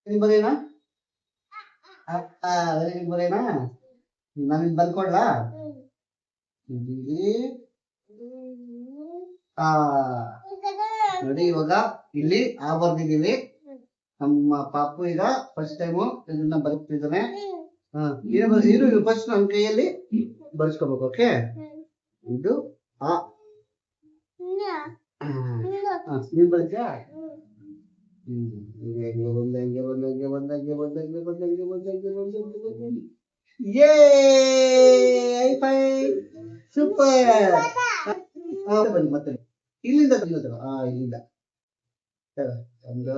ಇದು ಬರೀನಾ very good ಬರೀನಾ ನಾನು ಇದು ಬರ್ಕೊಡ್ಲಾ ಇಲ್ಲಿ ಆ ನೋಡಿ ಇವಾಗ ಇಲ್ಲಿ ಬರ್ದಿದ್ದೀವಿ ನಮ್ಮ ಪಾಪು ಈಗ ಫಸ್ಟ್ ಟೈಮು ಇದನ್ನ ಬರುತ್ತಿದ್ದಾನೆ ಇರು ಫಸ್ಟ್ ನನ್ನ ಕೈಯಲ್ಲಿ ಬರ್ಸ್ಕೋಬೇಕು ಓಕೆ ಇದು ಆ ನೀನ್ ಬರ್ತೀಯಾ ಸೂಪರ್ ಬನ್ನಿ ಮತ್ತೆ ಇಲ್ಲಿಂದ ಇಲ್ಲಿಂದ ಒಂದು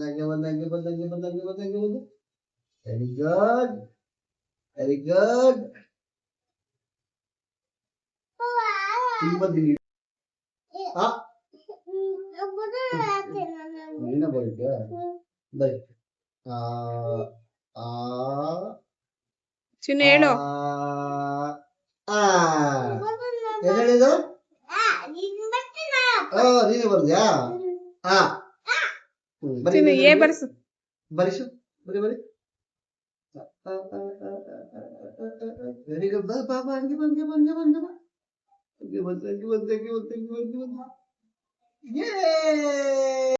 ಹಾಗೆ ಒಂದು ವೆರಿ ಗುಡ್ ವೆರಿ ಗುಡ್ ಬಂದಿನಿ ನೀನ ಬರುತ್ತೆ ಬರೀ ಚಿನ್ನು ಹೇಳು ಏನು ಹೇಳಿದು ನೀನು ಬರ್ದ್ಯಾ ಚಿನ್ನು ಏ ಬರ್ಸು ಬರಿಸು ಬರಿ ಬರಿ ವೆರಿ ಗುಡ್ ಬಾ ಹಂಗೆ ಬಂದು